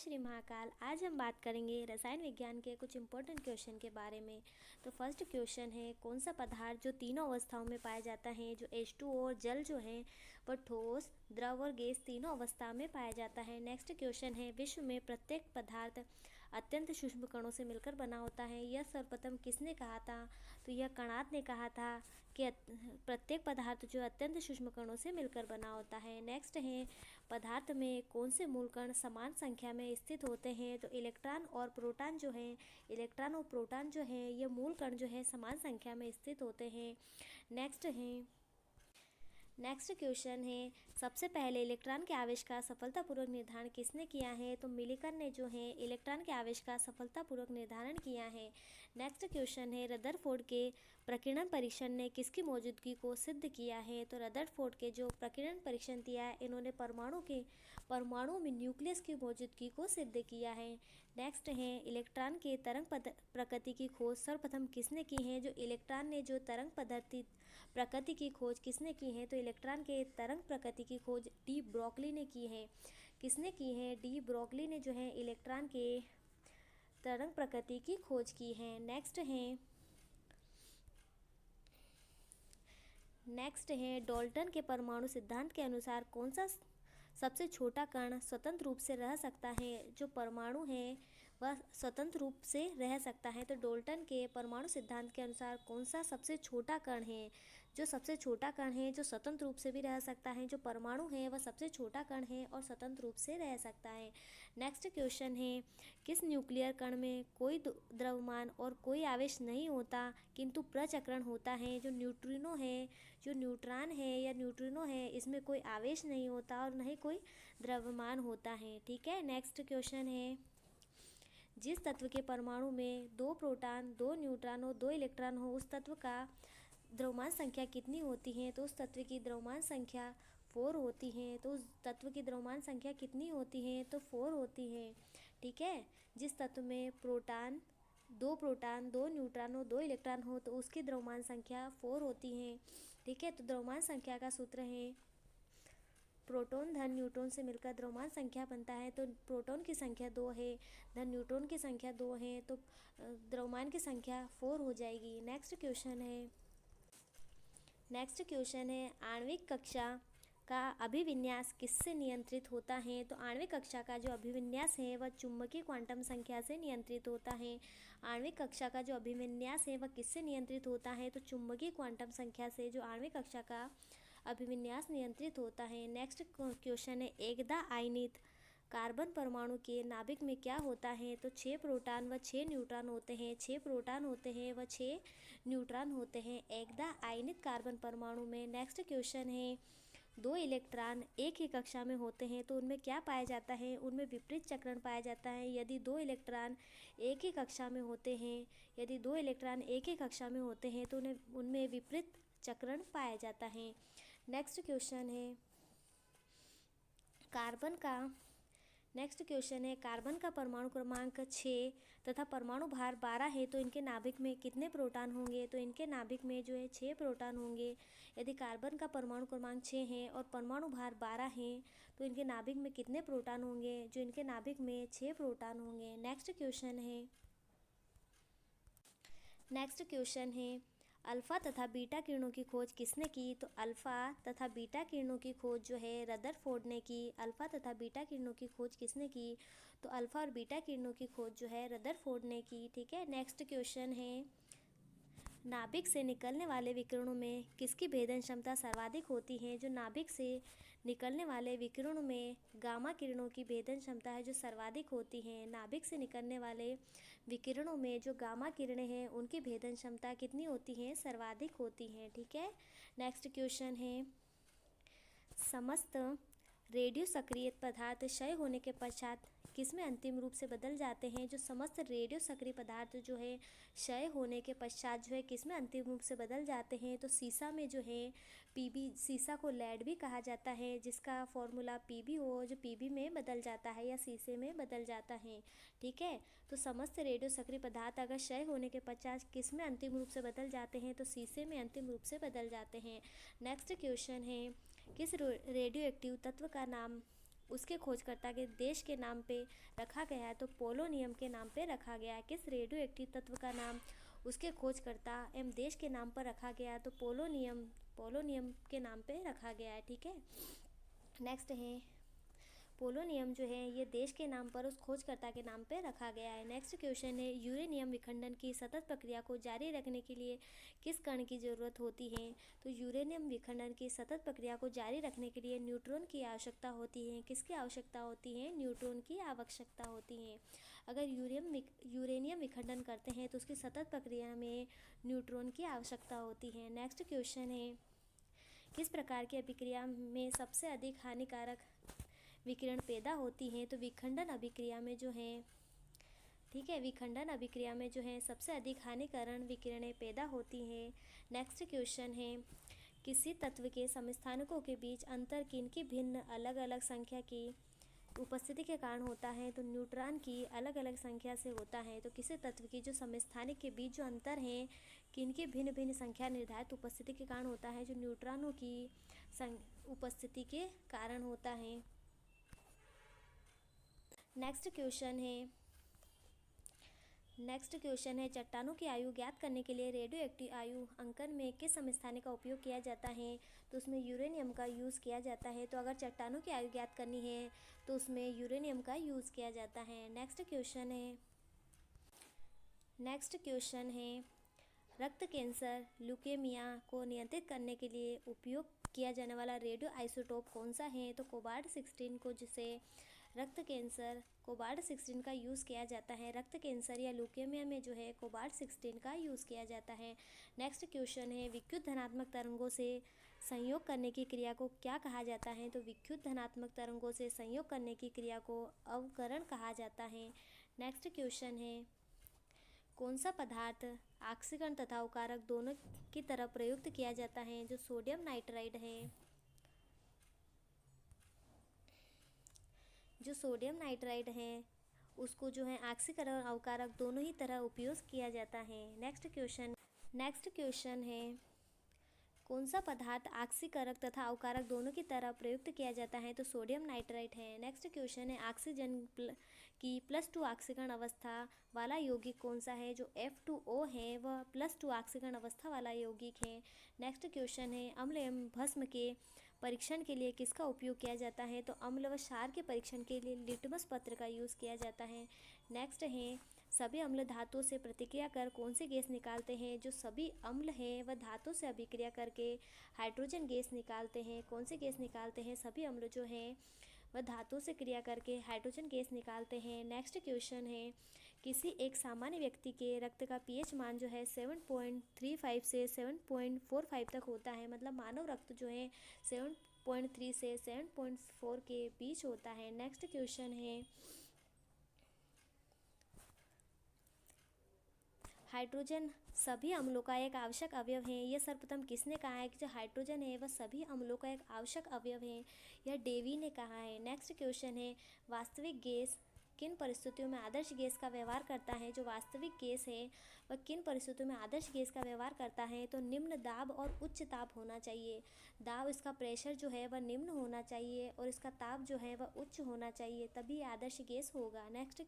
श्री महाकाल। आज हम बात करेंगे रसायन विज्ञान के कुछ इंपॉर्टेंट क्वेश्चन के बारे में। तो फर्स्ट क्वेश्चन है, कौन सा पदार्थ जो तीनों अवस्थाओं में पाया जाता है, जो H2O और जल जो है वह ठोस, द्रव और गैस तीनों अवस्था में पाया जाता है। नेक्स्ट क्वेश्चन है, विश्व में प्रत्येक पदार्थ अत्यंत सूक्ष्म कणों से मिलकर बना होता है, यह सर्वप्रथम किसने कहा था? तो यह कणाद ने कहा था कि प्रत्येक पदार्थ जो अत्यंत सूक्ष्म कणों से मिलकर बना होता है। नेक्स्ट है, पदार्थ में कौन से मूल कण समान संख्या में स्थित होते हैं? तो इलेक्ट्रॉन और प्रोटॉन जो हैं, इलेक्ट्रॉन और प्रोटॉन जो हैं ये मूल कण जो है समान संख्या में स्थित होते हैं। नेक्स्ट क्वेश्चन है, सबसे पहले इलेक्ट्रॉन के आवेश का सफलतापूर्वक निर्धारण किसने किया है? तो मिलिकर ने जो है इलेक्ट्रॉन के आवेश का सफलतापूर्वक निर्धारण किया है। नेक्स्ट क्वेश्चन है, रदरफोर्ड के प्रकीर्णन परीक्षण ने किसकी मौजूदगी को सिद्ध किया है? तो रदरफोर्ड के जो प्रकीर्णन परीक्षण दिया है, इन्होंने परमाणु में न्यूक्लियस की मौजूदगी को सिद्ध किया है। नेक्स्ट है, इलेक्ट्रॉन के तरंग प्रकृति की खोज सर्वप्रथम किसने की है? जो इलेक्ट्रॉन ने जो तरंग प्रकृति की खोज किसने की है? तो इलेक्ट्रॉन के तरंग प्रकृति की खोज डी ब्रोगली ने की है। किसने की है? डी ब्रोगली ने जो है इलेक्ट्रॉन के तरंग प्रकृति की खोज की है। नेक्स्ट है, डाल्टन के परमाणु सिद्धांत के अनुसार कौन सा सबसे छोटा कण स्वतंत्र रूप से रह सकता है? जो परमाणु है वह स्वतंत्र रूप से रह सकता है। तो डाल्टन के परमाणु सिद्धांत के अनुसार कौन सा सबसे छोटा कण है? जो सबसे छोटा कण है जो स्वतंत्र रूप से भी रह सकता है, जो परमाणु है वह सबसे छोटा कण है और स्वतंत्र रूप से रह सकता है। नेक्स्ट क्वेश्चन है, किस न्यूक्लियर कण में कोई द्रव्यमान और कोई आवेश नहीं होता किंतु प्रचक्रण होता है? जो न्यूट्रॉन है या न्यूट्रिनो है, इसमें कोई आवेश नहीं होता और न ही कोई द्रव्यमान होता है। ठीक है। नेक्स्ट क्वेश्चन है, जिस तत्व के परमाणु में 2 प्रोटॉन, 2 न्यूट्रॉन और 2 इलेक्ट्रॉन हो, उस तत्व का द्रव्यमान संख्या कितनी होती है? तो उस तत्व की द्रव्यमान संख्या 4 होती है। तो उस तत्व की द्रव्यमान संख्या कितनी होती है? तो 4 होती है। ठीक है। जिस तत्व में 2 प्रोटॉन, 2 न्यूट्रॉन और 2 इलेक्ट्रॉन हो, तो उसकी द्रव्यमान संख्या 4 होती है। ठीक है। तो द्रव्यमान संख्या का सूत्र है, प्रोटॉन धन न्यूट्रॉन से मिलकर द्रव्यमान संख्या बनता है। तो प्रोटॉन की संख्या 2 है, धन न्यूट्रॉन की संख्या 2 है, तो द्रव्यमान की संख्या 4 हो जाएगी। नेक्स्ट क्वेश्चन है, आणविक कक्षा का अभिविन्यास किससे नियंत्रित होता है? तो आणविक कक्षा का जो अभिविन्यास है वह चुंबकीय क्वांटम संख्या से नियंत्रित होता है। आणविक कक्षा का जो अभिविन्यास है वह किससे नियंत्रित होता है? तो चुंबकीय क्वांटम संख्या से जो आणविक कक्षा का अभिविन्यास नियंत्रित होता है। नेक्स्ट क्वेश्चन है, एकदा आयनित कार्बन परमाणु के नाभिक में क्या होता है? तो 6 प्रोटॉन व 6 न्यूट्रॉन होते हैं। 6 प्रोटॉन होते हैं व 6 न्यूट्रॉन होते हैं एकदा आयनित कार्बन परमाणु में। नेक्स्ट क्वेश्चन है, 2 इलेक्ट्रॉन एक ही कक्षा में होते हैं तो उनमें क्या पाया जाता है? उनमें विपरीत चक्रण पाया जाता है। यदि 2 इलेक्ट्रॉन एक ही कक्षा में होते हैं तो उनमें विपरीत चक्रण पाया जाता है। नेक्स्ट क्वेश्चन है, कार्बन का परमाणु क्रमांक 6 तथा परमाणु भार 12 है, तो इनके नाभिक में कितने प्रोटॉन होंगे? तो इनके नाभिक में जो है 6 प्रोटॉन होंगे। यदि कार्बन का परमाणु क्रमांक 6 है और परमाणु भार 12 है, तो इनके नाभिक में कितने प्रोटॉन होंगे? जो इनके नाभिक में 6 प्रोटॉन होंगे। नेक्स्ट क्वेश्चन है, अल्फ़ा तथा बीटा किरणों की खोज किसने की? तो अल्फ़ा तथा बीटा किरणों की खोज जो है रदरफोर्ड ने की। अल्फ़ा तथा बीटा किरणों की खोज किसने की? तो अल्फ़ा और बीटा किरणों की खोज जो है रदरफोर्ड ने की। ठीक है। नेक्स्ट क्वेश्चन है, नाभिक से निकलने वाले विकिरणों में किसकी भेदन क्षमता सर्वाधिक होती है? जो नाभिक से निकलने वाले विकिरणों में गामा किरणों की भेदन क्षमता है जो सर्वाधिक होती है। नाभिक से निकलने वाले विकिरणों में जो गामा किरणें हैं उनकी भेदन क्षमता कितनी होती है? सर्वाधिक होती हैं। ठीक है। नेक्स्ट क्वेश्चन है, समस्त रेडियो सक्रिय पदार्थ क्षय होने के पश्चात किसमें अंतिम रूप से बदल जाते हैं? जो समस्त रेडियो सक्रिय पदार्थ जो है क्षय होने के पश्चात जो है किसमें अंतिम रूप से बदल जाते हैं? तो सीसा में जो है सीसा को लेड भी कहा जाता है, जिसका फॉर्मूला PbO जो Pb में बदल जाता है या शीशे में बदल जाता है। ठीक है। तो समस्त रेडियो सक्रिय पदार्थ अगर क्षय होने के पश्चात किसमें अंतिम रूप से बदल जाते हैं? तो शीशे में अंतिम रूप से बदल जाते हैं। नेक्स्ट क्वेश्चन है, किस रेडियो एक्टिव तत्व का नाम उसके खोजकर्ता के देश के नाम पे रखा गया है तो पोलोनियम के नाम पे रखा गया है। किस रेडियो एक्टिव तत्व का नाम उसके खोजकर्ता एवं देश के नाम पर रखा गया है तो पोलोनियम के नाम पे रखा गया है। ठीक है, नेक्स्ट है पोलोनियम जो है ये देश के नाम पर उस खोजकर्ता के नाम पे रखा गया है। नेक्स्ट क्वेश्चन है यूरेनियम विखंडन की सतत प्रक्रिया को जारी रखने के लिए किस कण की ज़रूरत होती है तो यूरेनियम विखंडन की सतत प्रक्रिया को जारी रखने के लिए न्यूट्रॉन की आवश्यकता होती है। किसकी आवश्यकता होती है? न्यूट्रॉन की आवश्यकता होती है। अगर यूरेनियम विखंडन करते हैं तो उसकी सतत प्रक्रिया में न्यूट्रॉन की आवश्यकता होती है। नेक्स्ट क्वेश्चन है किस प्रकार की अभिक्रिया में सबसे अधिक हानिकारक विकिरण पैदा होती हैं तो विखंडन अभिक्रिया में जो है, ठीक है, विखंडन अभिक्रिया में जो है सबसे अधिक हानिकारक विकिरणें पैदा होती हैं। नेक्स्ट क्वेश्चन है किसी तत्व के समस्थानिकों के बीच अंतर किनकी भिन्न अलग अलग संख्या की उपस्थिति के कारण होता है तो न्यूट्रॉन की अलग अलग संख्या से होता है। तो किसी तत्व की जो समस्थानिक के बीच जो अंतर है किनकी भिन्न भिन्न संख्या निर्धारित उपस्थिति के कारण होता है जो न्यूट्रॉनों की उपस्थिति के कारण होता है। नेक्स्ट क्वेश्चन है चट्टानों की आयु ज्ञात करने के लिए रेडियो एक्टिव आयु अंकन में किस समस्थानिक का उपयोग किया जाता है तो उसमें यूरेनियम का यूज़ किया जाता है। तो अगर चट्टानों की आयु ज्ञात करनी है तो उसमें यूरेनियम का यूज़ किया जाता है। नेक्स्ट क्वेश्चन है रक्त कैंसर ल्यूकेमिया को नियंत्रित करने के लिए उपयोग किया जाने वाला रेडियो आइसोटोप कौन सा है तो कोबाल्ट-16 को जिसे रक्त कैंसर कोबाल्ट-16 का यूज़ किया जाता है। रक्त कैंसर या ल्यूकेमिया में जो है कोबाल्ट-16 का यूज़ किया जाता है। नेक्स्ट क्वेश्चन है विद्युत धनात्मक तरंगों से संयोग करने की क्रिया को क्या कहा जाता है तो विद्युत धनात्मक तरंगों से संयोग करने की क्रिया को अवकरण कहा जाता है। नेक्स्ट क्वेश्चन है कौन सा पदार्थ ऑक्सीकरण तथा उकारक दोनों की तरह प्रयुक्त किया जाता है जो सोडियम नाइट्राइड है। जो सोडियम नाइट्राइड है उसको जो है ऑक्सीकरण और अवकारक दोनों ही तरह उपयोग किया जाता है। नेक्स्ट क्वेश्चन है कौन सा पदार्थ ऑक्सीकरक तथा अवकारक दोनों की तरह प्रयुक्त किया जाता है तो सोडियम नाइट्राइट है। नेक्स्ट क्वेश्चन है ऑक्सीजन की +2 ऑक्सीकरण अवस्था वाला यौगिक कौन सा है जो F2O है वह +2 ऑक्सीकरण अवस्था वाला यौगिक है। नेक्स्ट क्वेश्चन है अम्ल एवं भस्म के परीक्षण के लिए किसका उपयोग किया जाता है तो अम्ल व क्षार के परीक्षण के लिए लिटमस पत्र का यूज़ किया जाता है। नेक्स्ट है सभी अम्ल धातुओं से प्रतिक्रिया कर कौन सी गैस निकालते हैं जो सभी अम्ल हैं वह धातु से अभिक्रिया करके हाइड्रोजन गैस निकालते हैं। कौन सी गैस निकालते हैं? सभी अम्ल जो हैं वह धातु से क्रिया करके हाइड्रोजन गैस निकालते हैं। नेक्स्ट क्वेश्चन है किसी एक सामान्य व्यक्ति के रक्त का पीएच मान जो है 7.35 से 7.45 तक होता है, मतलब मानव रक्त जो है 7.3 से 7.4 के बीच होता है। नेक्स्ट क्वेश्चन है हाइड्रोजन सभी अम्लों का एक आवश्यक अवयव है। यह सर्वप्रथम किसने कहा है कि जो हाइड्रोजन है वह सभी अम्लों का एक आवश्यक अवयव है? यह डेवी ने कहा है। नेक्स्ट क्वेश्चन है वास्तविक गैस किन परिस्थितियों में आदर्श गैस का व्यवहार करता है? जो वास्तविक गैस है वह किन परिस्थितियों में आदर्श गैस का व्यवहार करता है? तो निम्न दाब और उच्च ताप होना चाहिए। दाब इसका प्रेशर जो है वह निम्न होना चाहिए और इसका ताप जो है वह उच्च होना चाहिए, तभी आदर्श गैस होगा। नेक्स्ट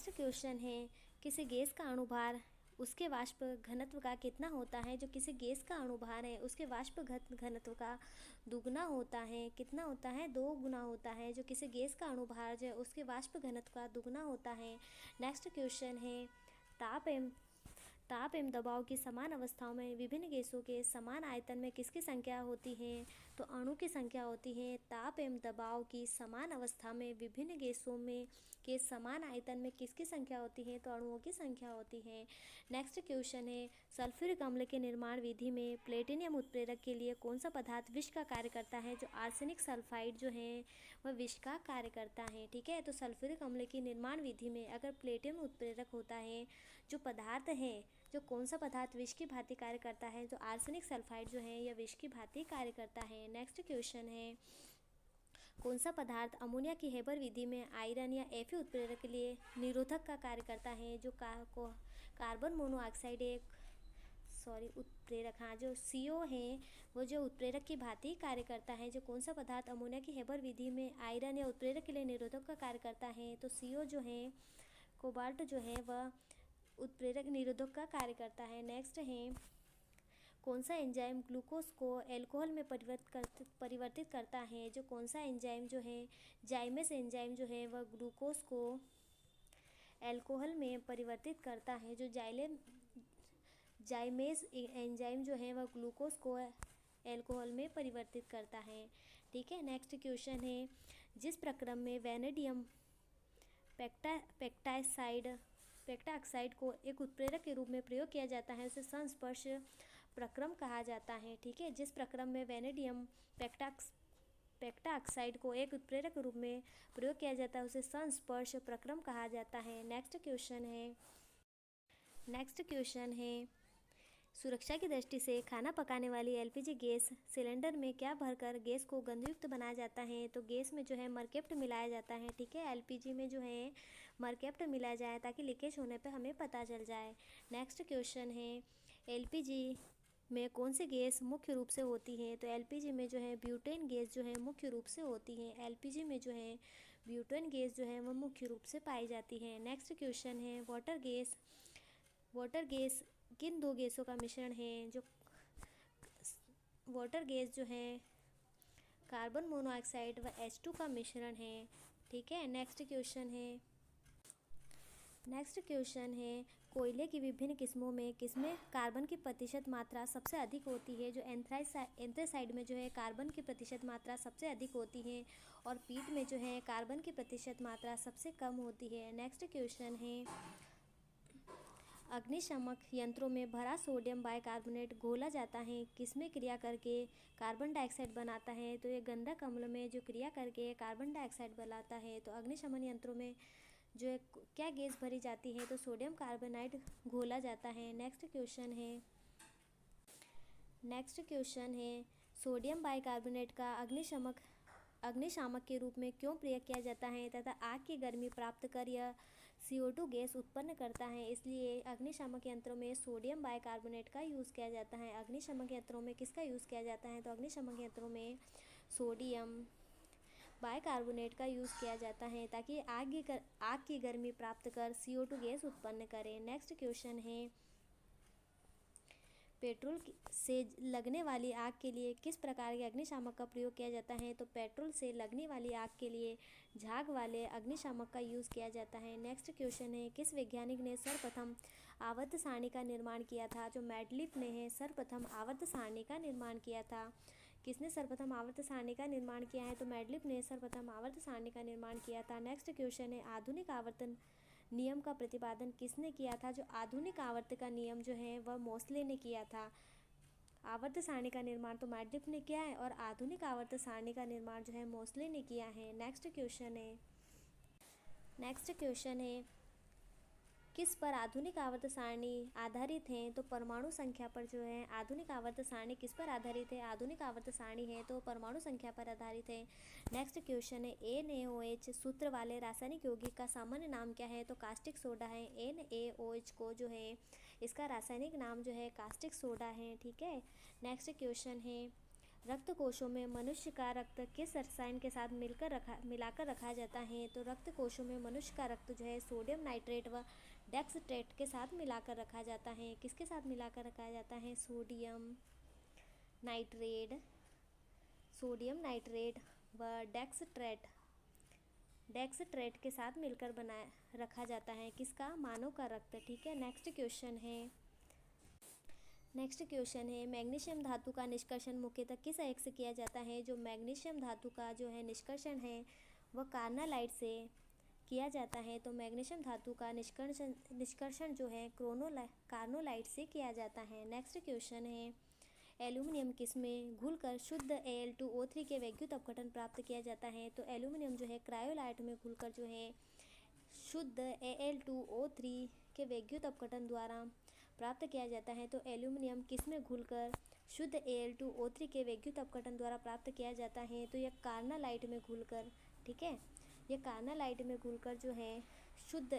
क्वेश्चन है किसी गैस का अणुभार उसके वाष्प घनत्व का कितना होता है? जो किसी गैस का अणुभार है उसके वाष्प घनत्व का दुगना होता है। कितना होता है? 2 गुना होता है। जो किसी गैस का अणुभार जो है उसके वाष्प घनत्व का दुगना होता है। नेक्स्ट क्वेश्चन है ताप एवं दबाव की समान अवस्थाओं में विभिन्न गैसों के समान आयतन में किसकी संख्या होती है? तो अणु की संख्या होती है। ताप एवं दबाव की समान अवस्था में विभिन्न गैसों में के समान आयतन में किसकी संख्या होती है? तो अणुओं की संख्या होती है। नेक्स्ट क्वेश्चन है सल्फ्यूरिक अम्ल के निर्माण विधि में प्लेटिनियम उत्प्रेरक के लिए कौन सा पदार्थ विष का कार्य करता है? जो आर्सेनिक सल्फाइड जो है वह विष का कार्य करता है। ठीक है, तो सल्फ्यूरिक अम्ल की निर्माण विधि में अगर प्लेटिनियम उत्प्रेरक होता है जो पदार्थ है जो कौन सा पदार्थ विष की भांति कार्य करता है? जो आर्सेनिक सल्फाइड जो है यह विष की भांति कार्य करता है। नेक्स्ट क्वेश्चन है कौन सा पदार्थ अमोनिया की हेबर विधि में आयरन या Fe उत्प्रेरक के लिए निरोधक का कार्य करता है? जो कार्बन मोनोऑक्साइड एक उत्प्रेरक, हाँ, जो CO है वो जो उत्प्रेरक की भांति कार्य करता है। जो कौन सा पदार्थ अमोनिया की हेबर विधि में आयरन या उत्प्रेरक के लिए निरोधक का कार्य करता है, तो CO जो है, कोबाल्ट जो है, वह उत्प्रेरक निरोधक का कार्य करता है। नेक्स्ट है, कौन सा एंजाइम ग्लूकोज को अल्कोहल में परिवर्तित करता है। जो कौन सा एंजाइम जो है, जाइमेस एंजाइम जो है, वह ग्लूकोज को अल्कोहल में परिवर्तित करता है। जो जाइमेस एंजाइम जो है, वह ग्लूकोज को अल्कोहल में परिवर्तित करता है। ठीक है। नेक्स्ट क्वेश्चन है, जिस प्रक्रम में वैनेडियम पेक्टाक्साइड को एक उत्प्रेरक के रूप में प्रयोग किया जाता है, उसे संस्पर्श प्रक्रम कहा जाता है। ठीक है। जिस प्रक्रम में वैनेडियम पेक्टाक्साइड को एक उत्प्रेरक के रूप में प्रयोग किया जाता है, उसे संस्पर्श प्रक्रम कहा जाता है। नेक्स्ट क्वेश्चन है, सुरक्षा की दृष्टि से खाना पकाने वाली LPG गैस सिलेंडर में क्या भरकर गैस को गंधयुक्त बनाया जाता है, तो गैस में जो है मरकेप्ट मिलाया जाता है। ठीक है। LPG में जो है मरकेप्ट मिलाया जाए ताकि लीकेज होने पे हमें पता चल जाए। नेक्स्ट क्वेश्चन है, LPG में कौन सी गैस मुख्य रूप से होती है, तो LPG में जो है ब्यूटेन गैस जो है मुख्य रूप से होती है। LPG में जो है ब्यूटेन गैस जो है वह मुख्य रूप से पाई जाती है। नेक्स्ट क्वेश्चन है, वाटर गैस किन दो गैसों का मिश्रण है। जो वाटर गैस जो है कार्बन मोनोऑक्साइड व H2 का मिश्रण है। ठीक है। नेक्स्ट क्वेश्चन है, कोयले की विभिन्न किस्मों में किसमें कार्बन की प्रतिशत मात्रा सबसे अधिक होती है। जो एंथ्रेसाइड में जो है कार्बन की प्रतिशत मात्रा सबसे अधिक होती है और पीट में जो है कार्बन की प्रतिशत मात्रा सबसे कम होती है। नेक्स्ट क्वेश्चन है, अग्निशामक यंत्रों में भरा सोडियम बाइकार्बोनेट घोला जाता है, किसमें क्रिया करके कार्बन डाइऑक्साइड बनाता है, तो ये गंधक अम्ल में जो क्रिया करके कार्बन डाइऑक्साइड बनाता है। तो अग्निशमन यंत्रों में जो है क्या गैस भरी जाती है, तो सोडियम कार्बोनाइड घोला जाता है। नेक्स्ट क्वेश्चन है, सोडियम बाइकार्बोनेट का अग्निशामक के रूप में क्यों प्रयोग किया जाता है तथा आग की गर्मी प्राप्त कर यह CO2 गैस उत्पन्न करता है, इसलिए अग्निशामक यंत्रों में सोडियम बाइकार्बोनेट का यूज़ किया जाता है। अग्निशामक यंत्रों में किसका यूज़ किया जाता है, तो अग्निशामक यंत्रों में सोडियम बाइकार्बोनेट का यूज़ किया जाता है ताकि आग की गर्मी प्राप्त कर CO2 गैस उत्पन्न करें। नेक्स्ट क्वेश्चन है, पेट्रोल से लगने वाली आग के लिए किस प्रकार के अग्निशामक का प्रयोग किया जाता है, तो पेट्रोल से लगने वाली आग के लिए झाग वाले अग्निशामक का यूज़ किया जाता है। नेक्स्ट क्वेश्चन है, किस वैज्ञानिक ने सर्वप्रथम आवर्त सारणी का निर्माण किया था। जो मेंडलीफ ने है सर्वप्रथम आवर्त सारणी का निर्माण किया था। किसने सर्वप्रथम आवर्त सारणी का निर्माण किया है, तो मेंडलीफ ने सर्वप्रथम आवर्त सारणी का निर्माण किया था। नेक्स्ट क्वेश्चन है, आधुनिक आवर्तन नियम का प्रतिपादन किसने किया था। जो आधुनिक आवर्त का नियम जो है वह मोसले ने किया था। आवर्त सारणी का निर्माण तो मेंडलीफ ने किया है और आधुनिक आवर्त सारणी का निर्माण जो है मोसले ने किया है। नेक्स्ट क्वेश्चन है, किस पर आधुनिक आवर्त सारणी आधारित है, तो परमाणु संख्या पर जो है आधुनिक आवर्त सारणी किस पर आधारित है, आधुनिक आवर्त सारणी है तो परमाणु संख्या पर आधारित है। नेक्स्ट क्वेश्चन है, NaOH सूत्र वाले रासायनिक यौगिक का सामान्य नाम क्या है, तो कास्टिक सोडा है। NaOH को जो है इसका रासायनिक नाम जो है कास्टिक सोडा है। ठीक है। नेक्स्ट क्वेश्चन है, रक्त कोशों में मनुष्य का रक्त किस रसायन के साथ मिलाकर रखा जाता है, तो रक्त कोशों में मनुष्य का रक्त जो है सोडियम नाइट्रेट व डेक्सट्रेट के साथ मिलाकर रखा जाता है। किसके साथ मिलाकर रखा जाता है, सोडियम नाइट्रेट व डेक्सट्रेट के साथ मिलकर रखा जाता है। किसका, मानव का रक्त। ठीक है। नेक्स्ट क्वेश्चन है, मैग्नीशियम धातु का निष्कर्षण मुख्यतः किस अयस्क से किया जाता है। जो मैग्नीशियम धातु का जो है निष्कर्षण है वह कार्नालाइट से किया जाता है। तो मैग्नीशियम धातु का निष्कर्षण जो है कार्नोलाइट से किया जाता है। नेक्स्ट क्वेश्चन है, एल्यूमिनियम किसमें घुलकर शुद्ध Al2O3 के वैद्युत अपघटन प्राप्त किया जाता है, तो एल्यूमिनियम जो है क्रायोलाइट में घुलकर जो है शुद्ध Al2O3 के वैद्युत अपघटन द्वारा प्राप्त किया जाता है। तो एल्यूमिनियम किसमें घुलकर शुद्ध Al2O3 के वैद्युत अपघटन द्वारा प्राप्त किया जाता है, तो यह कार्नालाइट में घुलकर। ठीक है। ये कार्नालाइट में घुलकर जो है शुद्ध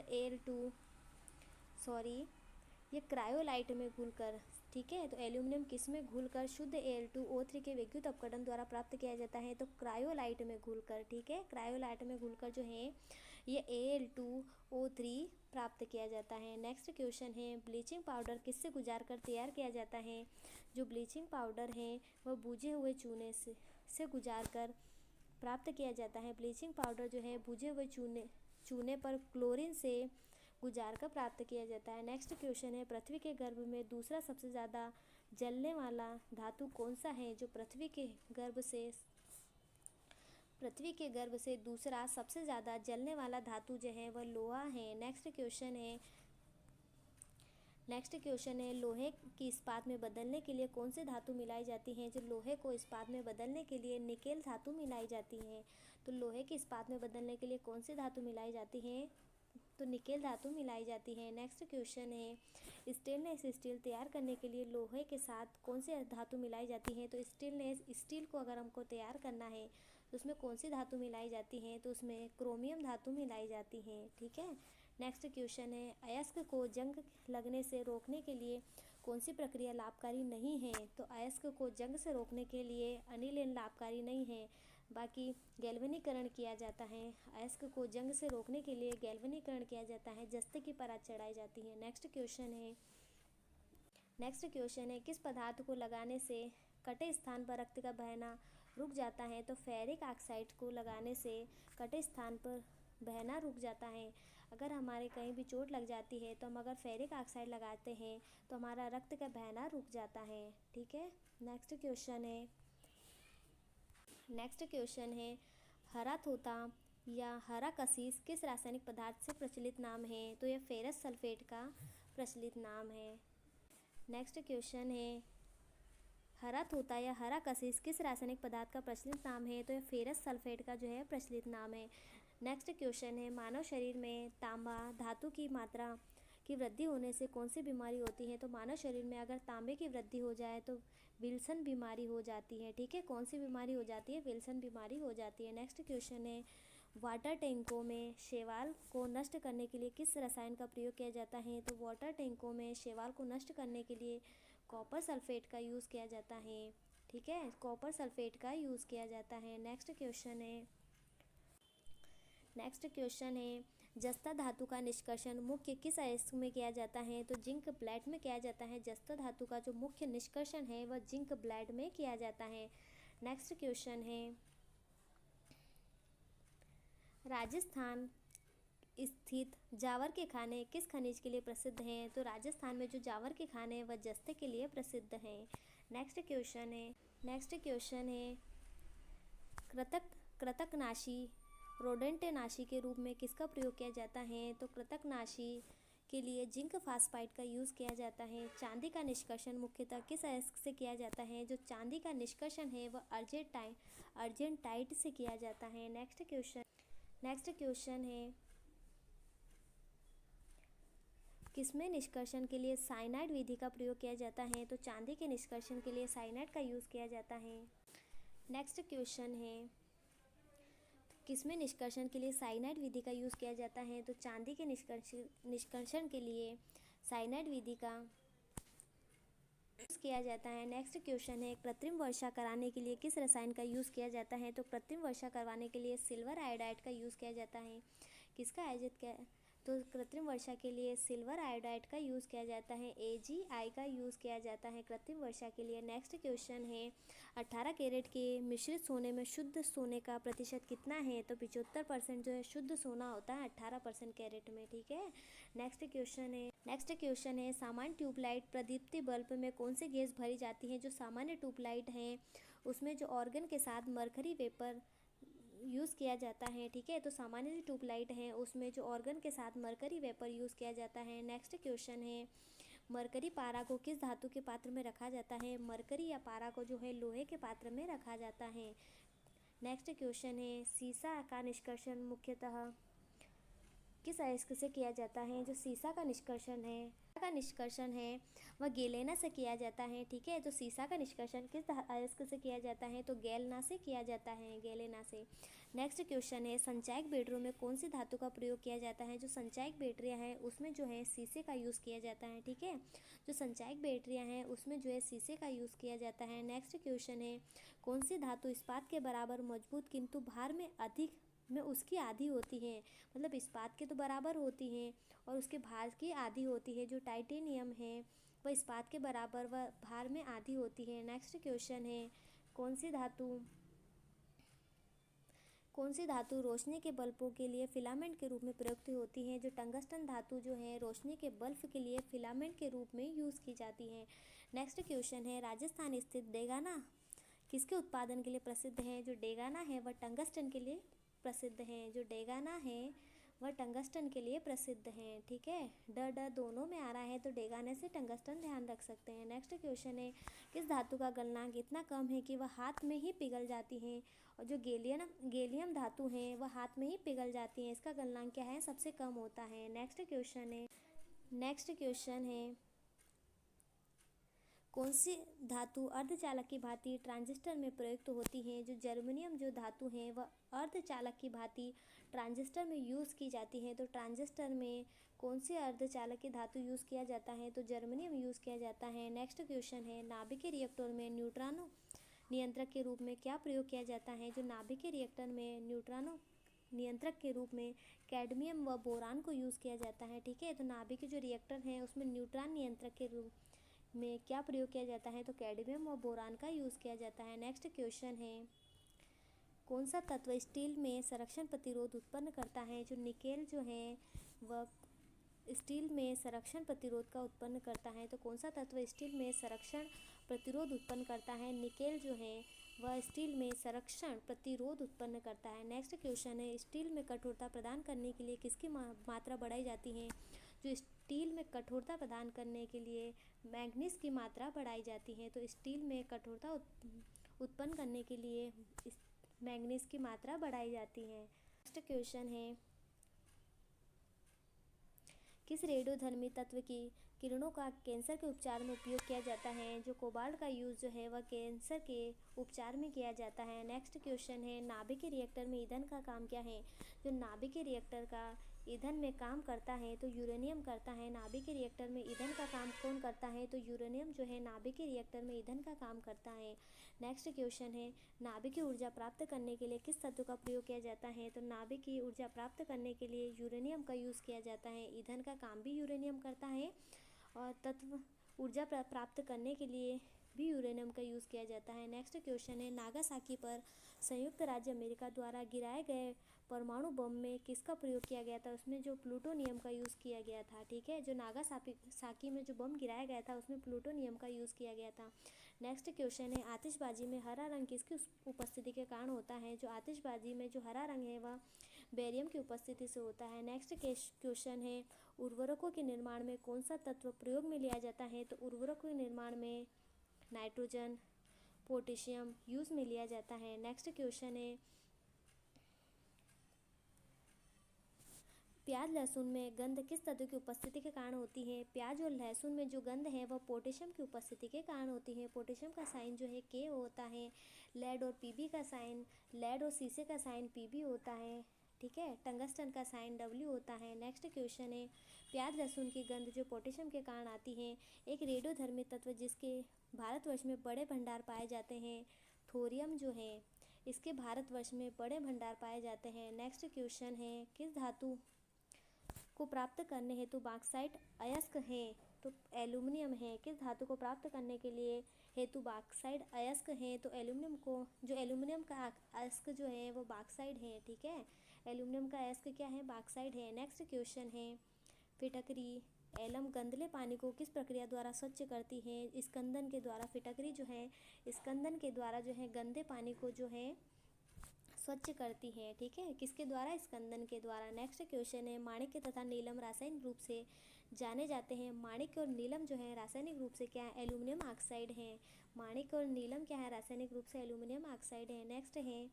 ये क्रायोलाइट में घुलकर ठीक है। तो एल्यूमिनियम किस में घुलकर शुद्ध Al2O3 के विद्युत अपघटन द्वारा प्राप्त किया जाता है? तो क्रायोलाइट में घुलकर। ठीक है, क्रायोलाइट में घुलकर जो है ये Al2O3 प्राप्त किया जाता है। नेक्स्ट क्वेश्चन है, ब्लीचिंग पाउडर किससे गुजार कर तैयार किया जाता है? जो ब्लीचिंग पाउडर है वह बुझे हुए चूने से गुजार कर प्राप्त किया जाता है। ब्लीचिंग पाउडर जो है बुझे हुए चूने पर क्लोरीन से गुजार कर प्राप्त किया जाता है। नेक्स्ट क्वेश्चन है, पृथ्वी के गर्भ में दूसरा सबसे ज़्यादा जलने वाला धातु कौन सा है? जो पृथ्वी के गर्भ से दूसरा सबसे ज़्यादा जलने वाला धातु जो है वह लोहा है। नेक्स्ट क्वेश्चन है, लोहे की इस्पात में बदलने के लिए कौन सी धातु मिलाई जाती है? जो लोहे को इस्पात में बदलने के लिए निकेल धातु मिलाई जाती है। तो लोहे की इस्पात में बदलने के लिए कौन सी धातु मिलाई जाती है? तो निकेल धातु मिलाई जाती है। नेक्स्ट क्वेश्चन है, स्टेनलेस स्टील तैयार करने के लिए लोहे के साथ कौन सी धातु मिलाई जाती है? तो स्टेनलेस स्टील को अगर हमको तैयार करना है तो उसमें कौन सी धातु मिलाई जाती है? तो उसमें क्रोमियम धातु मिलाई जाती है। ठीक है। नेक्स्ट क्वेश्चन है, अयस्क को जंग लगने से रोकने के लिए कौन सी प्रक्रिया लाभकारी नहीं है? तो अयस्क को जंग से रोकने के लिए अनिलीन लाभकारी नहीं है, बाकी गैल्वेनीकरण किया जाता है। अयस्क को जंग से रोकने के लिए गैल्वेनीकरण किया जाता है, जस्ते की परत चढ़ाई जाती है। नेक्स्ट क्वेश्चन है, किस पदार्थ को लगाने से कटे स्थान पर रक्त का बहना रुक जाता है? तो फेरिक ऑक्साइड को लगाने से कटे स्थान पर बहना रुक जाता है। अगर हमारे कहीं भी चोट लग जाती है तो हम अगर फेरिक ऑक्साइड लगाते हैं तो हमारा रक्त का बहना रुक जाता है। ठीक है। नेक्स्ट क्वेश्चन है, हरा तोता या हरा कसीस किस रासायनिक पदार्थ से प्रचलित नाम है? तो यह फेरस सल्फेट का प्रचलित नाम है। नेक्स्ट क्वेश्चन है, हरा तोता या हरा कसीस किस रासायनिक पदार्थ का प्रचलित नाम है? तो यह फेरस सल्फेट का जो है प्रचलित नाम है। नेक्स्ट क्वेश्चन है, मानव शरीर में तांबा धातु की मात्रा की वृद्धि होने से कौन सी बीमारी होती है? तो मानव शरीर में अगर तांबे की वृद्धि हो जाए तो विल्सन बीमारी हो जाती है। ठीक है, कौन सी बीमारी हो जाती है? विल्सन बीमारी हो जाती है। नेक्स्ट क्वेश्चन है, वाटर टैंकों में शैवाल को नष्ट करने के लिए किस रसायन का प्रयोग किया जाता है? तो वाटर टैंकों में शैवाल को नष्ट करने के लिए कॉपर सल्फेट का यूज़ किया जाता है। ठीक है, कॉपर सल्फेट का यूज़ किया जाता है। नेक्स्ट क्वेश्चन है, जस्ता धातु का निष्कर्षण मुख्य किस अयस्क में किया जाता है? तो जिंक ब्लेड में किया जाता है। जस्ता धातु का जो मुख्य निष्कर्षण है वह जिंक ब्लेड में किया जाता है। नेक्स्ट क्वेश्चन है, राजस्थान स्थित जावर के खाने किस खनिज के लिए प्रसिद्ध हैं? तो राजस्थान में जो जावर के खाने हैं वह जस्ते के लिए प्रसिद्ध हैं। नेक्स्ट क्वेश्चन है, कृतकनाशी रोडेंटनाशी के रूप में किसका प्रयोग किया जाता है? तो कृतकनाशी के लिए जिंक फास्फाइड का यूज़ किया जाता है। चांदी का निष्कर्षण मुख्यतः किस अयस्क से किया जाता है? जो चांदी का निष्कर्षण है वह अर्जेंटाइट से किया जाता है। नेक्स्ट क्वेश्चन है, किसमें निष्कर्षण के लिए साइनाइड विधि का प्रयोग किया जाता है? तो चांदी के निष्कर्षण के लिए साइनाइड का यूज़ किया जाता है। नेक्स्ट क्वेश्चन है, किसमें निष्कर्षण के लिए साइनाइड विधि का यूज़ किया जाता है? तो चांदी के निष्कर्षण के लिए साइनाइड विधि का यूज़ किया जाता है। नेक्स्ट क्वेश्चन है, कृत्रिम वर्षा कराने के लिए किस रसायन का यूज़ किया जाता है? तो कृत्रिम वर्षा करवाने के लिए सिल्वर आयोडाइड का यूज़ किया जाता है। तो कृत्रिम वर्षा के लिए सिल्वर आयोडाइड का यूज़ किया जाता है। AgI का यूज़ किया जाता है कृत्रिम वर्षा के लिए। नेक्स्ट क्वेश्चन है, 18 कैरेट के मिश्रित सोने में शुद्ध सोने का प्रतिशत कितना है? तो 75% जो है शुद्ध सोना होता है 18% कैरेट में। ठीक है। नेक्स्ट क्वेश्चन है, सामान्य ट्यूबलाइट प्रदीप्ति बल्ब में कौन सी गैस भरी जाती है? जो सामान्य ट्यूबलाइट हैं उसमें जो ऑर्गन के साथ मरकरी वेपर यूज़ किया जाता है। ठीक है, तो सामान्य जो ट्यूबलाइट हैं उसमें जो ऑर्गन के साथ मरकरी वेपर यूज़ किया जाता है। नेक्स्ट क्वेश्चन है, मरकरी पारा को किस धातु के पात्र में रखा जाता है? मरकरी या पारा को जो है लोहे के पात्र में रखा जाता है। नेक्स्ट क्वेश्चन है, सीसा का निष्कर्षण मुख्यतः किस अयस्क से किया जाता है? जो सीसा का निष्कर्षण है वह गेलेना से किया जाता है। ठीक है, तो सीसा का निष्कर्षण किस अयस्क से किया जाता है? तो गैलेना से किया जाता है, गैलेना से। नेक्स्ट क्वेश्चन है, संचायक बैटरियों में कौन सी धातु का प्रयोग किया जाता है? जो संचायक बैटरियाँ हैं उसमें जो है शीशे का यूज़ किया जाता है। ठीक है, जो संचायक बैटरियाँ हैं उसमें जो है शीशे का यूज़ किया जाता है। नेक्स्ट क्वेश्चन है, कौन सी धातु इस्पात के बराबर मजबूत किंतु भार में अधिक में उसकी आधी होती है? मतलब इस्पात के तो बराबर होती हैं और उसके भार की आधी होती है। जो टाइटेनियम है वह इस्पात के बराबर व भार में आधी होती है। नेक्स्ट क्वेश्चन है, कौन सी धातु रोशनी के बल्बों के लिए फिलामेंट के रूप में प्रयुक्त होती है? जो टंगस्टन धातु जो है रोशनी के बल्ब के लिए फिलामेंट के रूप में यूज़ की जाती है। नेक्स्ट क्वेश्चन है, राजस्थान स्थित डेगाना किसके उत्पादन के लिए प्रसिद्ध है? जो डेगाना है वह टंगस्टन के लिए प्रसिद्ध है। जो डेगाना है वह टंगस्टन के लिए प्रसिद्ध है। ठीक है, ड दोनों में आ रहा है तो डेगाने से टंगस्टन ध्यान रख सकते हैं। नेक्स्ट क्वेश्चन है, किस धातु का गलनांक इतना कम है कि वह हाथ में ही पिघल जाती है? और जो गैलियम धातु है वह हाथ में ही पिघल जाती है, इसका गलनांक क्या है? सबसे कम होता है। नेक्स्ट क्वेश्चन है, कौन सी धातु अर्धचालक की भांति ट्रांजिस्टर में प्रयुक्त होती है? जो जर्मेनियम जो धातु है वह अर्धचालक की भांति ट्रांजिस्टर में यूज़ की जाती है। तो ट्रांजिस्टर में कौन सी अर्धचालक की धातु यूज़ किया जाता है? तो जर्मेनियम यूज़ किया जाता है। नेक्स्ट क्वेश्चन है, नाभिकीय रिएक्टर में न्यूट्रॉनों नियंत्रक के रूप में क्या प्रयोग किया जाता है? जो नाभिकीय रिएक्टर में न्यूट्रॉनों नियंत्रक के रूप में कैडमियम व बोरान को यूज़ किया जाता है। ठीक है, तो नाभिकीय जो रिएक्टर है उसमें न्यूट्रॉन नियंत्रक के रूप में क्या प्रयोग किया जाता है? तो कैडमियम और बोरान का यूज़ किया जाता है। नेक्स्ट क्वेश्चन है, कौन सा तत्व स्टील में संरक्षण प्रतिरोध उत्पन्न करता है? जो निकेल जो है वह स्टील में संरक्षण प्रतिरोध का उत्पन्न करता है। तो कौन सा तत्व स्टील में संरक्षण प्रतिरोध उत्पन्न करता है? निकेल जो है वह स्टील में संरक्षण प्रतिरोध उत्पन्न करता है। नेक्स्ट क्वेश्चन है, स्टील में कठोरता प्रदान करने के लिए किसकी मात्रा बढ़ाई जाती है? जो स्टील में कठोरता प्रदान करने के लिए मैग्नीज की मात्रा बढ़ाई जाती है। तो स्टील में कठोरता उत्पन्न करने के लिए मैग्नीज की मात्रा बढ़ाई जाती है। नेक्स्ट क्वेश्चन है, किस रेडियोधर्मी तत्व की किरणों का कैंसर के उपचार में उपयोग किया जाता है? जो कोबाल्ट का यूज़ जो है वह कैंसर के उपचार में किया जाता है। नेक्स्ट क्वेश्चन है, नाभिकीय रिएक्टर में ईंधन का काम क्या है? जो नाभिकीय रिएक्टर का ईंधन में काम करता है तो यूरेनियम करता है। नाभिकीय रिएक्टर में ईंधन का काम कौन करता है? तो यूरेनियम जो है नाभिकीय रिएक्टर में ईंधन का काम करता है। नेक्स्ट क्वेश्चन है, नाभिकीय ऊर्जा प्राप्त करने के लिए किस तत्व का प्रयोग किया जाता है? तो नाभिकीय ऊर्जा प्राप्त करने के लिए यूरेनियम का यूज़ किया जाता है। ईंधन का काम भी यूरेनियम करता है और तत्व ऊर्जा प्राप्त करने के लिए भी यूरेनियम का यूज़ किया जाता है। नेक्स्ट क्वेश्चन है, नागासाकी पर संयुक्त राज्य अमेरिका द्वारा गिराए गए परमाणु बम में किसका प्रयोग किया गया था? उसमें जो प्लूटोनियम का यूज़ किया गया था। ठीक है, जो नागासाकी में जो बम गिराया गया था उसमें प्लूटोनियम का यूज़ किया गया था। नेक्स्ट क्वेश्चन है, आतिशबाजी में हरा रंग किसकी उपस्थिति के कारण होता है? जो आतिशबाजी में जो हरा रंग है वह बेरियम की उपस्थिति से होता है। नेक्स्ट क्वेश्चन है, उर्वरकों के निर्माण में कौन सा तत्व प्रयोग में लिया जाता है? तो उर्वरकों के निर्माण में नाइट्रोजन, पोटेशियम यूज़ में लिया जाता है। नेक्स्ट क्वेश्चन है, प्याज लहसुन में गंध किस तत्व की उपस्थिति के कारण होती है? प्याज और लहसुन में जो गंध है वह पोटेशियम की उपस्थिति के कारण होती है। पोटेशियम का साइन जो है के होता है। लेड और पीबी का साइन, लेड और शीशे का साइन पीबी होता है। ठीक है, टंगस्टन का साइन डब्ल्यू होता है। नेक्स्ट क्वेश्चन है, प्याज लहसुन की गंध जो पोटेशियम के कारण आती है, एक रेडियोधर्मी तत्व जिसके भारतवर्ष में बड़े भंडार पाए जाते हैं, थोरियम जो है इसके भारतवर्ष में बड़े भंडार पाए जाते हैं। नेक्स्ट क्वेश्चन है, किस धातु को प्राप्त करने हेतु बॉक्साइट अयस्क है? तो एल्यूमिनियम है। किस धातु को प्राप्त करने के लिए हेतु बॉक्साइट अयस्क है? तो एल्यूमिनियम का अयस्क जो है वो बॉक्साइड है। ठीक है, एल्यूमिनियम का अयस्क क्या है? बॉक्साइड है। नेक्स्ट क्वेश्चन है, फिटकरी एलम गंदले पानी को किस प्रक्रिया द्वारा स्वच्छ करती है? स्कंदन के द्वारा। फिटकरी जो है स्कंदन के द्वारा जो है गंदे पानी को जो है स्वच्छ करती है। ठीक है, किसके द्वारा? स्कंदन के द्वारा। नेक्स्ट क्वेश्चन है, माणिक्य तथा नीलम रासायनिक रूप से जाने जाते हैं। माणिक्य और नीलम जो है रासायनिक रूप से क्या है? एल्यूमिनियम ऑक्साइड है। माणिक्य और नीलम क्या है? रासायनिक रूप से एल्यूमिनियम ऑक्साइड है।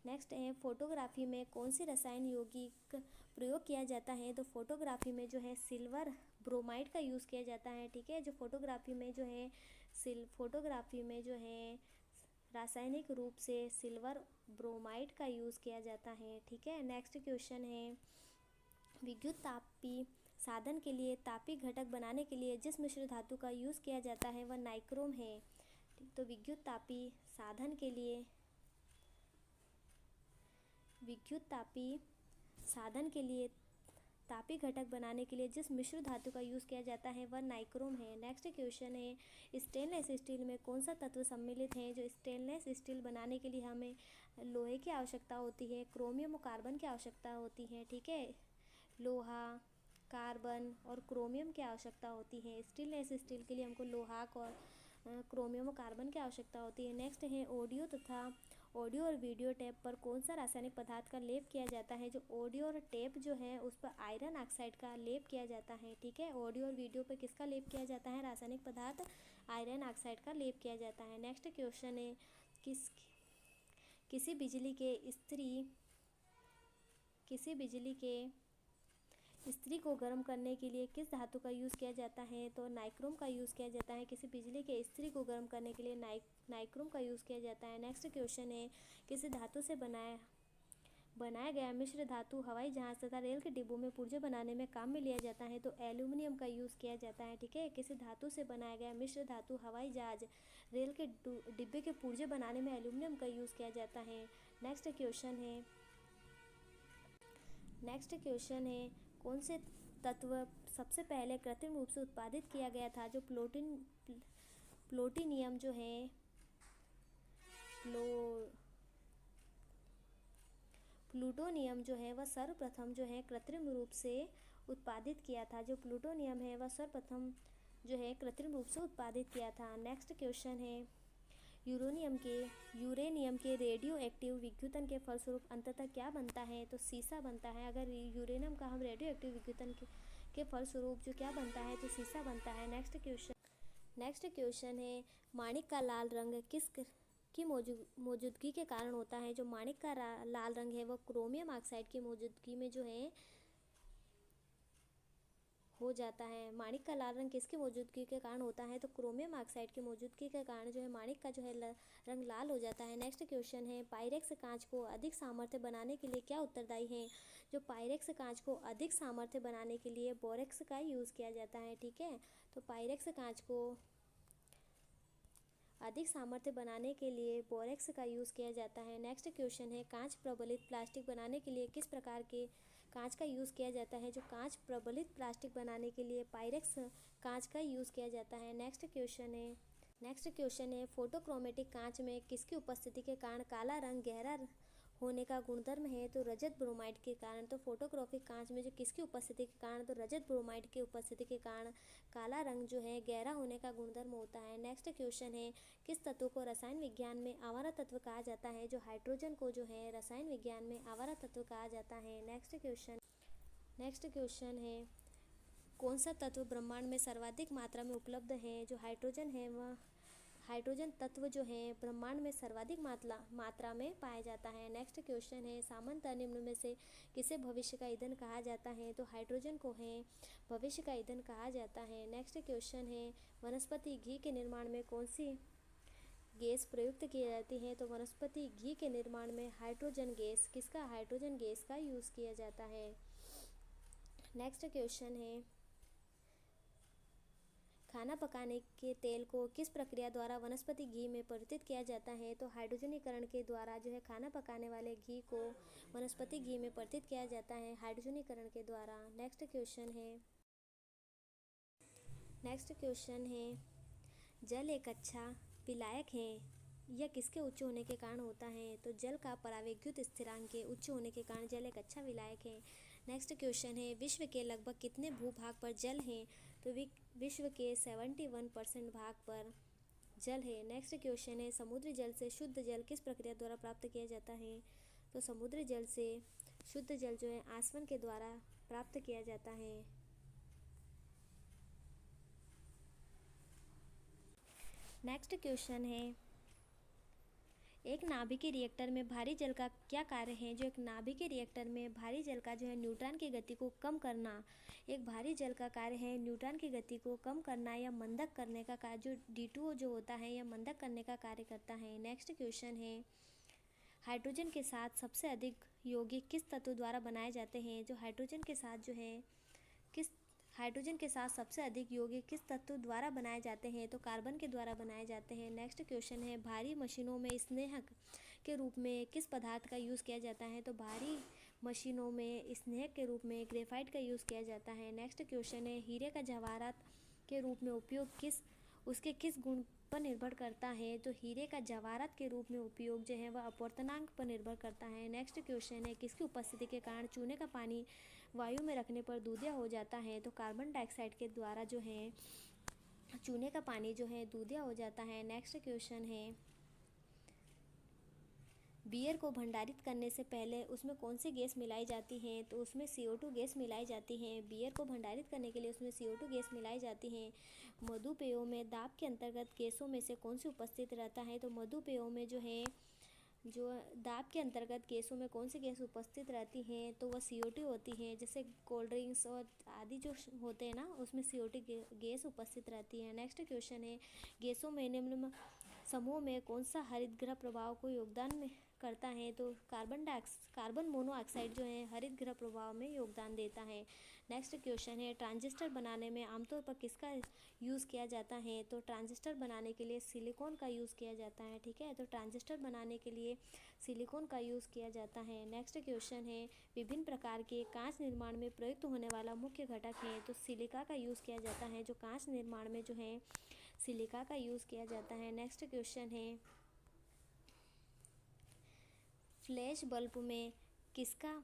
नेक्स्ट है फोटोग्राफी में कौन सी रसायन यौगिक प्रयोग किया जाता है? तो फोटोग्राफी में जो है सिल्वर ब्रोमाइड का यूज़ किया जाता है। ठीक है, जो फोटोग्राफी में जो है रासायनिक रूप से सिल्वर ब्रोमाइड का यूज़ किया जाता है। ठीक है, नेक्स्ट क्वेश्चन है विद्युत तापी साधन के लिए तापी घटक बनाने के लिए जिस मिश्र धातु का यूज़ किया जाता है वह नाइक्रोम है। तो विद्युत तापी साधन के लिए तापी घटक बनाने के लिए जिस मिश्र धातु का यूज़ किया जाता है वह नाइक्रोम है। नेक्स्ट क्वेश्चन है स्टेनलेस स्टील में कौन सा तत्व सम्मिलित है? जो स्टेनलेस स्टील बनाने के लिए हमें लोहे की आवश्यकता होती है, क्रोमियम और कार्बन की आवश्यकता होती है। ठीक है, लोहा, कार्बन और क्रोमियम की आवश्यकता होती है। स्टेनलेस स्टील के लिए हमको लोहा और क्रोमियम और कार्बन की आवश्यकता होती है। नेक्स्ट है ऑडियो और वीडियो टेप पर कौन सा रासायनिक पदार्थ का लेप किया जाता है? जो ऑडियो और टेप जो है उस पर आयरन ऑक्साइड का लेप किया जाता है। ठीक है, ऑडियो और वीडियो पर किसका लेप किया जाता है? रासायनिक पदार्थ आयरन ऑक्साइड का लेप किया जाता है। नेक्स्ट क्वेश्चन है किसी बिजली के इस्त्री को गर्म करने के लिए किस धातु का यूज़ किया जाता है? तो नाइक्रोम का यूज़ किया जाता है। किसी बिजली के इस्त्री को गर्म करने के लिए नाइक्रोम का यूज़ किया जाता है। नेक्स्ट क्वेश्चन है किसी धातु से बनाया गया मिश्र धातु हवाई जहाज़ तथा रेल के डिब्बों में पुर्जे बनाने में काम में लिया जाता है? तो एल्यूमिनियम का यूज़ किया जाता है। ठीक है, किसी धातु से बनाया गया मिश्र धातु हवाई जहाज़ रेल के डिब्बे के पुर्जे बनाने में एल्यूमिनियम का यूज़ किया जाता है। नेक्स्ट क्वेश्चन है कौन से तत्व सबसे पहले कृत्रिम रूप से उत्पादित किया गया था? जो प्लूटोनियम जो है प्लूटोनियम जो है वह सर्वप्रथम जो है कृत्रिम रूप से उत्पादित किया था। जो प्लूटोनियम है वह सर्वप्रथम जो है कृत्रिम रूप से उत्पादित किया था। नेक्स्ट क्वेश्चन है यूरेनियम के रेडियो एक्टिव विघटन के फलस्वरूप अंततः क्या बनता है? तो सीसा बनता है। अगर यूरेनियम का हम रेडियो एक्टिव विघटन के फलस्वरूप जो क्या बनता है? तो सीसा बनता है। नेक्स्ट क्वेश्चन है माणिक का लाल रंग की मौजूदगी के कारण होता है? जो माणिक का लाल रंग है वह क्रोमियम ऑक्साइड की मौजूदगी में जो है हो जाता है। माणिक का लाल रंग किसकी मौजूदगी के कारण होता है? तो क्रोमियम ऑक्साइड की मौजूदगी के कारण जो है माणिक का जो है रंग लाल हो जाता है। नेक्स्ट क्वेश्चन है पायरेक्स कांच को अधिक सामर्थ्य बनाने के लिए क्या उत्तरदायी है? जो पायरेक्स कांच को अधिक सामर्थ्य बनाने के लिए बोरेक्स का यूज़ किया जाता है। ठीक है, तो पायरेक्स कांच को अधिक सामर्थ्य बनाने के लिए बोरेक्स का यूज़ किया जाता है। नेक्स्ट क्वेश्चन है कांच प्रबलित प्लास्टिक बनाने के लिए किस प्रकार के कांच का यूज़ किया जाता है? जो कांच प्रबलित प्लास्टिक बनाने के लिए पायरेक्स कांच का यूज़ किया जाता है। नेक्स्ट क्वेश्चन है फोटोक्रोमेटिक कांच में किसकी उपस्थिति के कारण काला रंग गहरा होने का गुणधर्म है? तो रजत ब्रोमाइड के कारण। तो फोटोग्राफिक कांच में जो किसकी उपस्थिति के कारण? तो रजत ब्रोमाइड की उपस्थिति के कारण काला रंग जो है गहरा होने का गुणधर्म होता है। नेक्स्ट क्वेश्चन है किस तत्व को रसायन विज्ञान में आवारा तत्व कहा जाता है? जो हाइड्रोजन को जो है रसायन विज्ञान में आवारा तत्व कहा जाता है। नेक्स्ट क्वेश्चन है कौन सा तत्व ब्रह्मांड में सर्वाधिक मात्रा में उपलब्ध है? जो हाइड्रोजन है वह हाइड्रोजन तत्व जो है ब्रह्मांड में सर्वाधिक मात्रा में पाया जाता है। नेक्स्ट क्वेश्चन है सामान्यतः निम्न में से किसे भविष्य का ईंधन कहा जाता है? तो हाइड्रोजन को है भविष्य का ईंधन कहा जाता है। नेक्स्ट क्वेश्चन है वनस्पति घी के निर्माण में कौन सी गैस प्रयुक्त की जाती है? तो वनस्पति घी के निर्माण में हाइड्रोजन गैस का यूज़ किया जाता है। नेक्स्ट क्वेश्चन है खाना पकाने के तेल को किस प्रक्रिया द्वारा वनस्पति घी में परिवर्तित किया जाता है? तो हाइड्रोजनीकरण के द्वारा जो है खाना पकाने वाले घी को वनस्पति घी में परिवर्तित किया जाता है हाइड्रोजनीकरण के द्वारा। नेक्स्ट क्वेश्चन है जल एक अच्छा विलायक है यह किसके उच्च होने के कारण होता है? तो जल का परावैद्युत स्थिरांक के उच्च होने के कारण जल एक अच्छा विलायक है। नेक्स्ट क्वेश्चन है विश्व के लगभग कितने भूभाग पर जल है? तो विश्व के 71% भाग पर जल है। नेक्स्ट क्वेश्चन है समुद्री जल से शुद्ध जल किस प्रक्रिया द्वारा प्राप्त किया जाता है? तो समुद्री जल से शुद्ध जल जो है आसवन के द्वारा प्राप्त किया जाता है। नेक्स्ट क्वेश्चन है एक नाभिकीय रिएक्टर में भारी जल का क्या कार्य है? जो एक नाभिकीय रिएक्टर में भारी जल का जो है न्यूट्रॉन की गति को कम करना। एक भारी जल का कार्य है न्यूट्रॉन की गति को कम करना या मंदक करने का कार्य। जो D2O जो होता है या मंदक करने का कार्य करता है। नेक्स्ट क्वेश्चन है, हाइड्रोजन के साथ सबसे अधिक यौगिक किस तत्व द्वारा बनाए जाते हैं? जो हाइड्रोजन के साथ जो है किस हाइड्रोजन के साथ सबसे अधिक यौगिक किस तत्व द्वारा बनाए जाते हैं? तो कार्बन के द्वारा बनाए जाते हैं। नेक्स्ट क्वेश्चन है, भारी मशीनों में स्नेहक के रूप में किस पदार्थ का यूज़ किया जाता है? तो भारी मशीनों में स्नेहक के रूप में ग्रेफाइट का यूज़ किया जाता है। नेक्स्ट क्वेश्चन है, हीरे का जवाहरात के रूप में उपयोग उसके किस गुण पर निर्भर करता है? तो हीरे का जवाहरात के रूप में उपयोग जो है वह अपवर्तनांक पर निर्भर करता है। नेक्स्ट क्वेश्चन है, किसकी उपस्थिति के कारण चूने का पानी वायु में रखने पर दूधिया हो जाता है? तो कार्बन डाइऑक्साइड के द्वारा जो है चूने का पानी जो है दूधिया हो जाता है। नेक्स्ट क्वेश्चन है, बियर को भंडारित करने से पहले उसमें कौन सी गैस मिलाई जाती है? तो उसमें CO2 गैस मिलाई जाती है। बियर को भंडारित करने के लिए उसमें CO2 गैस मिलाई जाती है। मधुपेयों में दाब के अंतर्गत गैसों में से कौन सी उपस्थित रहता है? तो मधुपेयों में जो दाब के अंतर्गत गैसों में कौन सी गैस उपस्थित रहती है? तो वह CO2 होती है। जैसे कोल्ड ड्रिंक्स और आदि जो होते हैं ना, उसमें CO2 गैस उपस्थित रहती है। नेक्स्ट क्वेश्चन है, गैसों में निम्न समूह में कौन सा हरितगृह प्रभाव को योगदान में करता है? तो कार्बन मोनोऑक्साइड जो है हरितगृह प्रभाव में योगदान देता है। नेक्स्ट क्वेश्चन है, ट्रांजिस्टर बनाने में आमतौर पर किसका यूज़ किया जाता है? तो ट्रांजिस्टर बनाने के लिए सिलिकॉन का यूज़ किया जाता है। ठीक है, तो ट्रांजिस्टर बनाने के लिए सिलिकॉन का यूज़ किया जाता है। नेक्स्ट क्वेश्चन है, विभिन्न प्रकार के कांच निर्माण में प्रयुक्त होने वाला मुख्य घटक है? तो सिलिका का यूज़ किया जाता है। जो कांच निर्माण में जो है सिलिका का यूज़ किया जाता है। नेक्स्ट क्वेश्चन है, फ्लैश बल्ब में किसका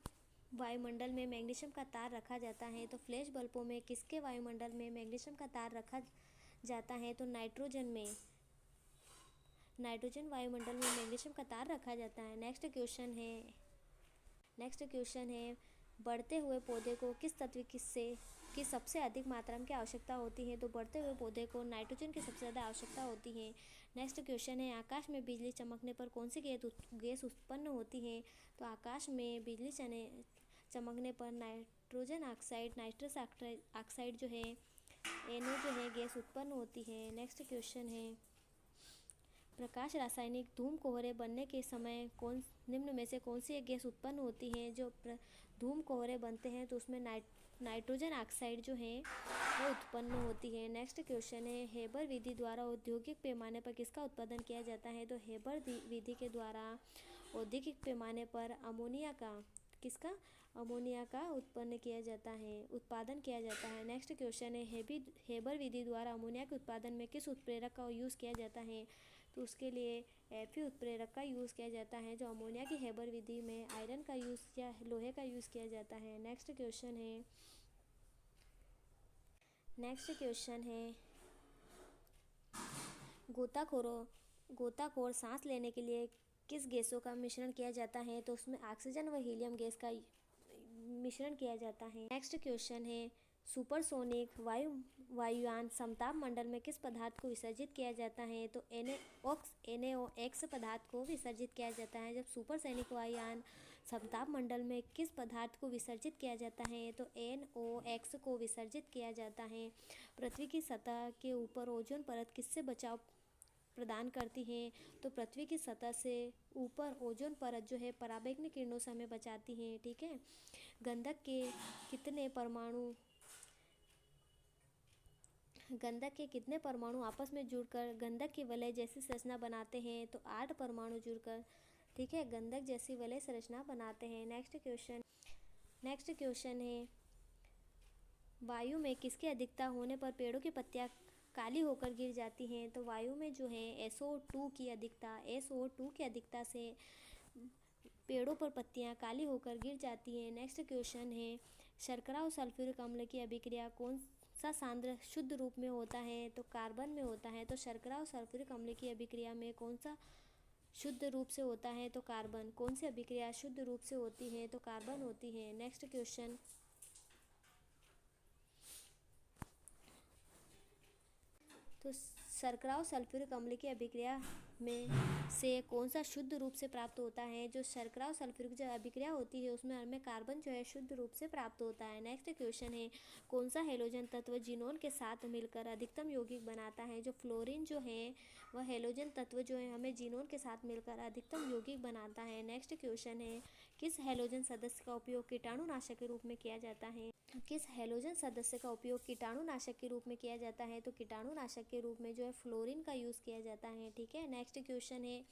वायुमंडल में मैग्नीशियम का तार रखा जाता है? तो फ्लैश बल्बों में किसके वायुमंडल में मैग्नीशियम का तार रखा जाता है? तो नाइट्रोजन वायुमंडल में मैग्नीशियम का तार रखा जाता है। नेक्स्ट क्वेश्चन है, बढ़ते हुए पौधे को किस तत्व की सबसे अधिक मात्रा में आवश्यकता होती है? तो बढ़ते हुए पौधे को नाइट्रोजन की सबसे ज़्यादा आवश्यकता होती है। नेक्स्ट क्वेश्चन है, आकाश में बिजली चमकने पर कौन सी गैस उत्पन्न होती है? तो आकाश में बिजली चमकने पर नाइट्रोजन ऑक्साइड, नाइट्रस ऑक्साइड जो है NO जो है गैस उत्पन्न होती है। नेक्स्ट क्वेश्चन है, प्रकाश रासायनिक धूम कोहरे बनने के समय निम्न में से कौन सी एक गैस उत्पन्न होती है? जो धूम कोहरे बनते हैं तो उसमें नाइट्रोजन ऑक्साइड जो है वो उत्पन्न होती है। नेक्स्ट क्वेश्चन है, हेबर विधि द्वारा औद्योगिक पैमाने पर किसका उत्पादन किया जाता है? तो हेबर विधि के द्वारा औद्योगिक पैमाने पर अमोनिया का उत्पादन किया जाता है। नेक्स्ट क्वेश्चन है, हेबर विधि द्वारा अमोनिया के उत्पादन में किस उत्प्रेरक का यूज़ किया जाता है? तो उसके लिए Fe उत्प्रेरक का यूज़ किया जाता है। जो अमोनिया की हेबर विधि में आयरन का यूज़ या लोहे का यूज़ किया जाता है। नेक्स्ट क्वेश्चन है, गोताखोर सांस लेने के लिए किस गैसों का मिश्रण किया जाता है? तो उसमें ऑक्सीजन व हीलियम गैस का मिश्रण किया जाता है। नेक्स्ट क्वेश्चन है, सुपरसोनिक वायुयान समताप मंडल में किस पदार्थ को विसर्जित किया जाता है? तो NaOX पदार्थ को विसर्जित किया जाता है। जब सुपरसोनिक वायुयान समताप मंडल में किस पदार्थ को विसर्जित किया जाता है? तो NOx को विसर्जित किया जाता है। पृथ्वी की सतह के ऊपर ओजोन परत किससे बचाव प्रदान करती है? तो पृथ्वी की सतह से ऊपर ओजोन परत जो है पराबैंगनी किरणों से हमें बचाती है। ठीक है, गंधक के कितने परमाणु आपस में जुड़कर गंधक की वलय जैसी संरचना बनाते हैं? तो 8 परमाणु जुड़कर, ठीक है, गंधक जैसी वलय संरचना बनाते हैं। नेक्स्ट क्वेश्चन है, वायु में किसकी अधिकता होने पर पेड़ों की पत्तियां काली होकर गिर जाती हैं? तो वायु में जो है SO2 की अधिकता से पेड़ों पर पत्तियां काली होकर गिर जाती हैं। नेक्स्ट क्वेश्चन है, शर्करा और सल्फ्यूरिक अम्ल की अभिक्रिया कौन सा सांद्र शुद्ध रूप में होता है? तो कार्बन में होता है। तो शर्करा और सल्फ्यूरिक अम्ल की अभिक्रिया में कौन सा शुद्ध रूप से होता है? तो कार्बन। कौन सी अभिक्रिया शुद्ध रूप से होती है? तो कार्बन होती है। नेक्स्ट क्वेश्चन, तो शर्करा और सल्फ्यूरिक अम्ल की अभिक्रिया में से कौन सा शुद्ध रूप से प्राप्त होता है? जो शर्करा और सल्फ्यूरिक जो अभिक्रिया होती है उसमें हमें कार्बन जो है शुद्ध रूप से प्राप्त होता है। नेक्स्ट क्वेश्चन है, कौन सा हेलोजन तत्व जिनोन के साथ मिलकर अधिकतम यौगिक बनाता है? जो फ्लोरीन जो है वह हेलोजन तत्व जो है हमें जिनोन के साथ मिलकर अधिकतम यौगिक बनाता है। नेक्स्ट क्वेश्चन है, किस हेलोजन सदस्य का उपयोग कीटाणुनाशक के रूप में किया जाता है? किस हेलोजन सदस्य का उपयोग कीटाणुनाशक के रूप में किया जाता है? तो कीटाणुनाशक के रूप में जो है फ्लोरीन का यूज़ किया जाता है। ठीक है। नेक्स्ट क्वेश्चन है,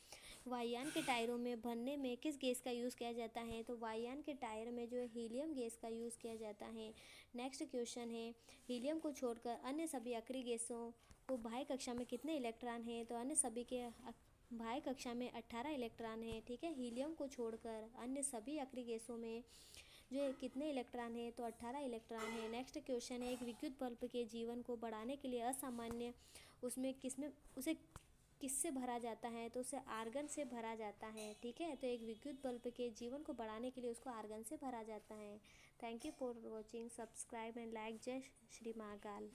वायुयान के टायरों में भरने में किस गैस का यूज़ किया जाता है? तो वायुयान के टायर में जो है हीलियम गैस का यूज़ किया जाता है। नेक्स्ट क्वेश्चन है, हीलियम को छोड़कर अन्य सभी अक्रिय गैसों को बाह्य कक्षा में कितने इलेक्ट्रॉन हैं? तो अन्य सभी के बाह्य कक्षा में 18 इलेक्ट्रॉन है। ठीक है। हीलियम को छोड़कर अन्य सभी अक्रिय गैसों में जो है कितने इलेक्ट्रॉन है? तो 18 इलेक्ट्रॉन है। नेक्स्ट क्वेश्चन है, एक विद्युत बल्ब के जीवन को बढ़ाने के लिए असामान्य उसमें उसे किससे भरा जाता है? तो उसे आर्गन से भरा जाता है। ठीक है। तो एक विद्युत बल्ब के जीवन को बढ़ाने के लिए उसको आर्गन से भरा जाता है। Thank you for watching, subscribe and like. जय श्री महाकाल।